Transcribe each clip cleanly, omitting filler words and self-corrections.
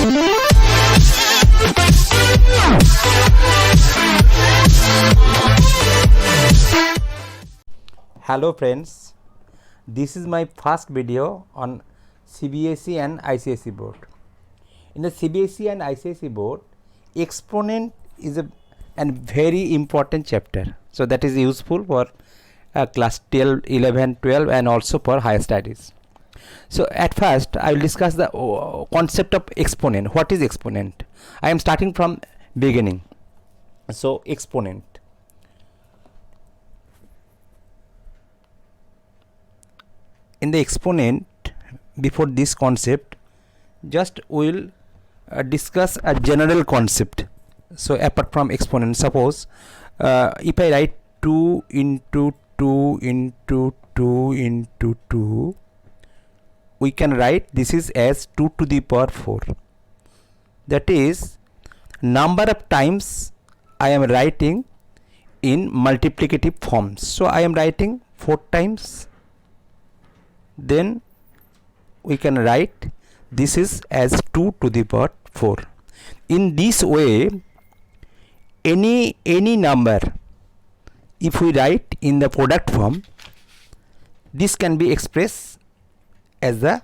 Hello friends, this is my first video on CBSE and ICSE board. In the CBSE and ICSE board, exponent is a very important chapter. So that is useful for class 12, 11, 12 and also for higher studies. So at first I will discuss the concept of exponent. What is exponent? I am starting from beginning. So exponent. In the exponent, before this concept, just we will discuss a general concept. So apart from exponent, suppose if I write 2 into 2 into 2 into 2, we can write this is as 2 to the power 4. That is number of times I am writing in multiplicative forms. So I am writing 4 times. Then we can write this is as 2 to the power 4. In this way, any number, if we write in the product form, this can be expressed as the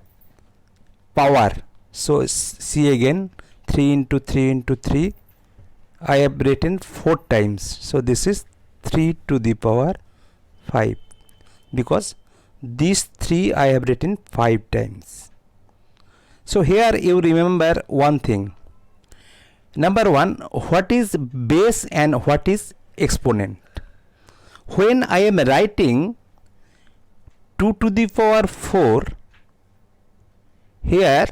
power. So see again, 3 into 3 into 3, I have written 4 times. So this is 3 to the power 5, because these 3 I have written 5 times. So here you remember one thing. Number one, what is base and what is exponent? When I am writing 2 to the power 4, here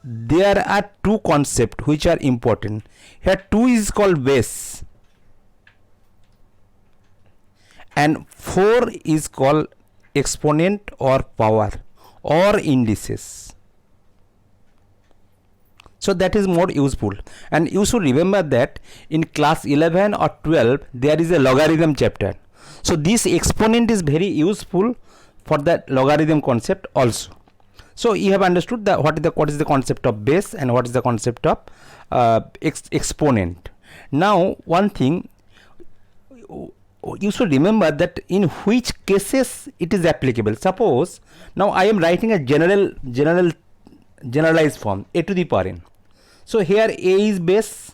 there are two concepts which are important. Here 2 is called base and 4 is called exponent or power or indices. So that is more useful, and you should remember that in class 11 or 12 there is a logarithm chapter. So this exponent is very useful for the logarithm concept also. So you have understood that what is the concept of base and what is the concept of exponent. Now one thing you should remember, that in which cases it is applicable. Suppose now I am writing a generalized form, a to the power n. So here a is base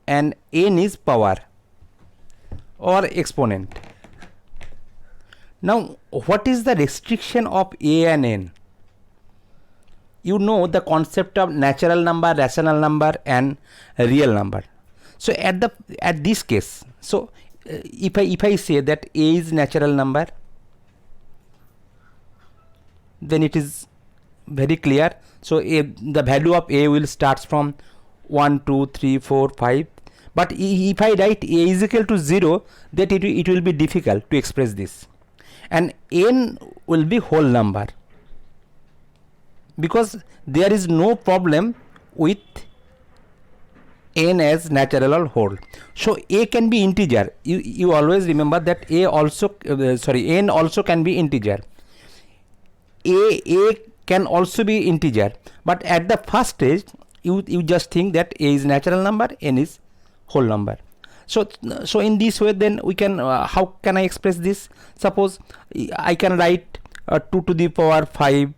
and n is power or exponent. Now what is the restriction of a and n? You know the concept of natural number, rational number and real number. So at this case, so if I say that a is natural number, then it is very clear. So the value of a will starts from 1 2 3 4 5. But if I write a is equal to 0, that it will be difficult to express this, and n will be whole number, because there is no problem with n as natural or whole. So a can be integer. You always remember that n also can be integer. A can also be integer, but at the first stage you just think that a is natural number, n is whole number. So in this way, then we can how can I express this? Suppose I can write 2 to the power 5,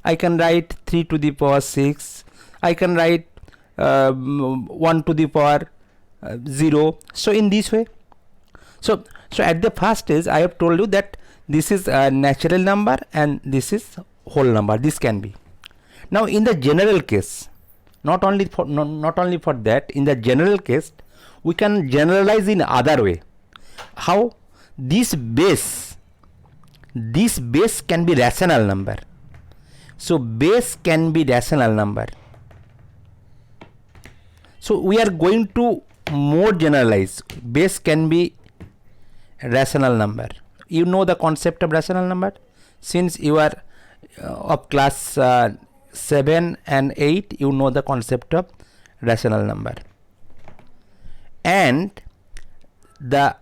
I can write 3 to the power 6, I can write 1 to the power 0. So in this way, so at the first stage I have told you that this is a natural number and this is whole number. This can be. Now in the general case, not only for that, in the general case we can generalize in other way. How? This base can be rational number. So base can be rational number. So we are going to more generalize. Base can be rational number. You know the concept of rational number, since you are of class 7 and 8, you know the concept of rational number. And the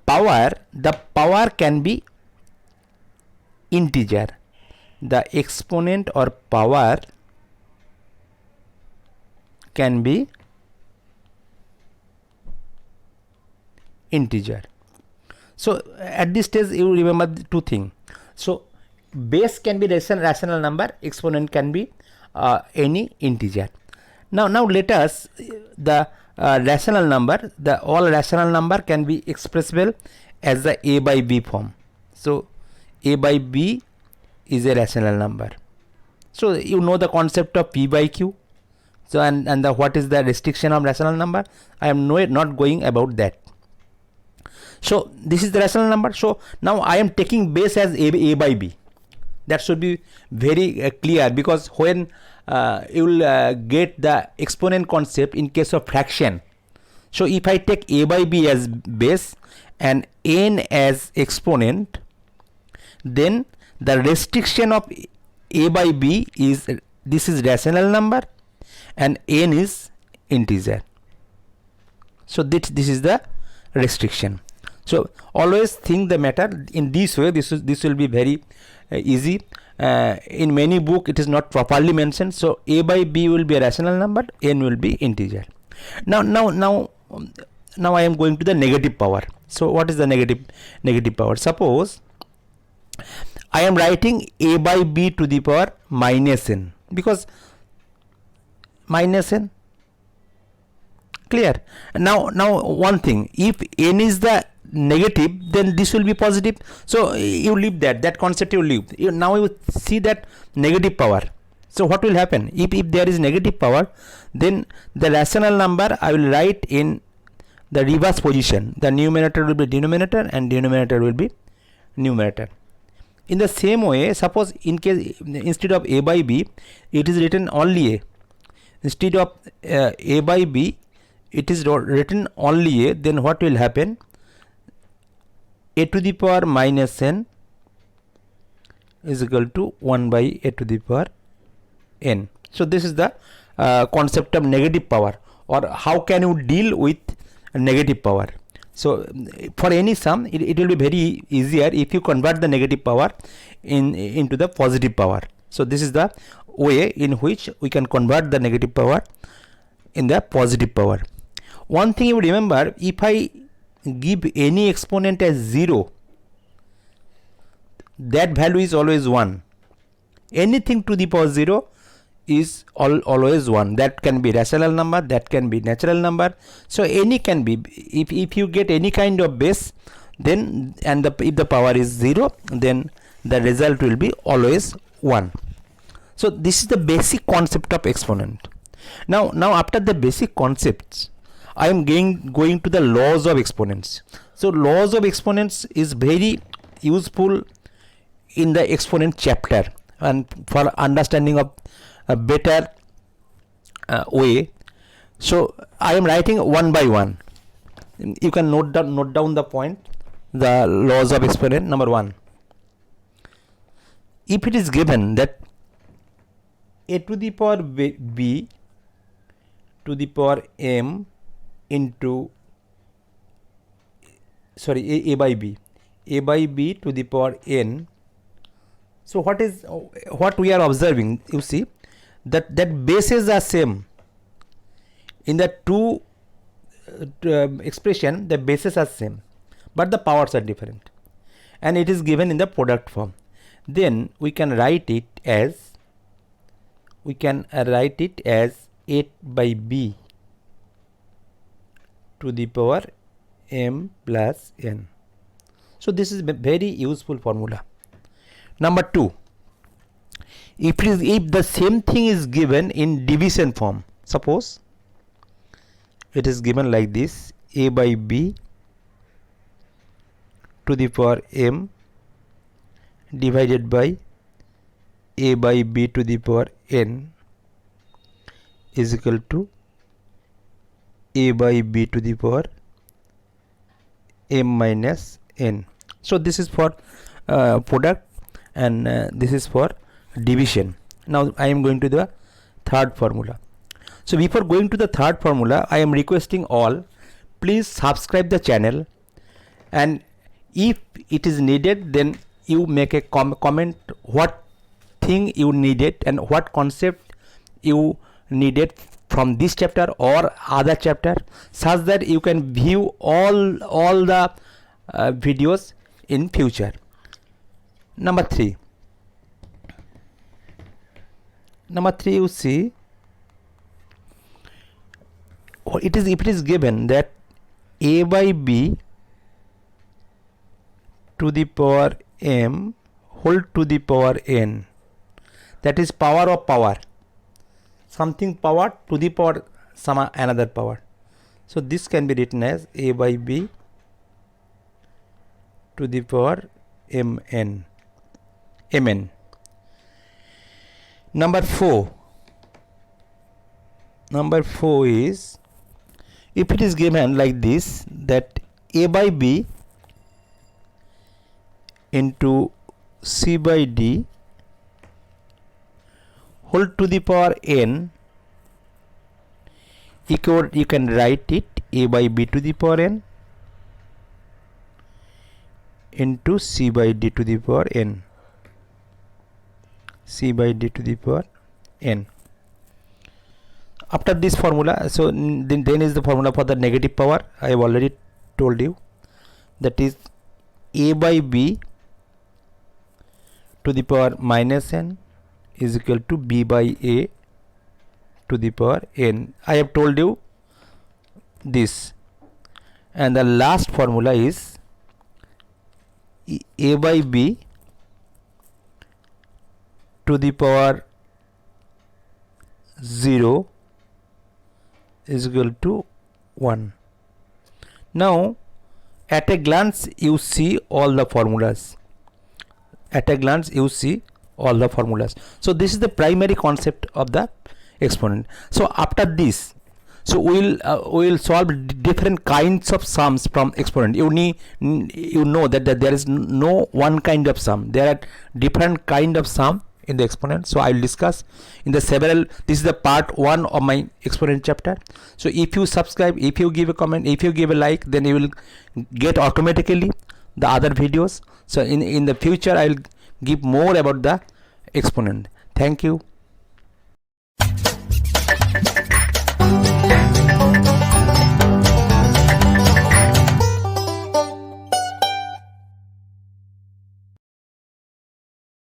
power can be integer. the exponent or power can be integer. So at this stage you remember the two things. So base can be rational number, exponent can be any integer. Now let us the rational number, all rational number can be expressible as the a by b form. So a by b is a rational number. So you know the concept of p by q. So and what is the restriction of rational number? I am not going about that. So this is the rational number. So now I am taking base as a by b. That should be very clear, because when you will get the exponent concept in case of fraction. So if I take a by b as base and n as exponent, then the restriction of a by b is this is rational number and n is integer. So this is the restriction. So always think the matter in this way. This will be very easy. In many book it is not properly mentioned. So a by b will be a rational number, n will be integer. Now I am going to the negative power. So what is the negative power? Suppose I am writing a by b to the power minus n, because minus n, clear. Now one thing, if n is the negative, then this will be positive. So you leave that concept, you leave. Now you see that negative power. So what will happen if there is negative power? Then the rational number I will write in the reverse position. The numerator will be denominator and denominator will be numerator. In the same way, suppose in case instead of a by b it is written only a, instead of a by b it is written only a, then what will happen? A to the power minus n is equal to 1 by a to the power n. So this is the concept of negative power, or how can you deal with negative power. So for any sum it will be very easier if you convert the negative power into the positive power. So this is the way in which we can convert the negative power in the positive power. One thing you remember, if I give any exponent as 0, that value is always 1. Anything to the power 0 is always 1. That can be rational number, that can be natural number. So any can be, if you get any kind of base, then and if the power is 0, then the result will be always 1. So this is the basic concept of exponent. Now after the basic concepts, I am going to the laws of exponents. So laws of exponents is very useful in the exponent chapter, and for understanding of a better way. So I am writing one by one. You can note down the point. The laws of exponent. Number 1, if it is given that a to the power b to the power m into a by b to the power n. So what we are observing, you see that bases are same in the two expression. The bases are same, but the powers are different, and it is given in the product form. Then we can write it as 8 by b to the power m plus n. So this is a very useful formula. Number 2, if the same thing is given in division form, suppose it is given like this: a by b to the power m divided by a by b to the power n is equal to a by b to the power m minus n. So this is for product, and this is for division. Now I am going to the third formula. So before going to the third formula, I am requesting all, please subscribe the channel, and if it is needed, then you make a comment what thing you needed and what concept you needed from this chapter or other chapter, such that you can view all the videos in future. Number 3, you see, if it is given that a by b to the power m whole to the power n, that is power of power, something power to the power some another power. So this can be written as a by b to the power mn. Number 4 is, if it is given like this, that a by b into c by d whole to the power n, equal, you can write it a by b to the power n into c by d to the power n. After this formula, so then is the formula for the negative power. I have already told you, that is a by b to the power minus n is equal to b by a to the power n. I have told you this. And the last formula is a by b to the power 0 is equal to 1. Now at a glance you see all the formulas. So this is the primary concept of the exponent. So after this, so we will solve different kinds of sums from exponent. You know that there is no one kind of sum. There are different kind of sum in the exponent. So I will discuss in the several. This is the part 1 of my exponent chapter. So if you subscribe, if you give a comment, if you give a like, then you will get automatically the other videos. So in the future I will give more about the exponent. Thank you.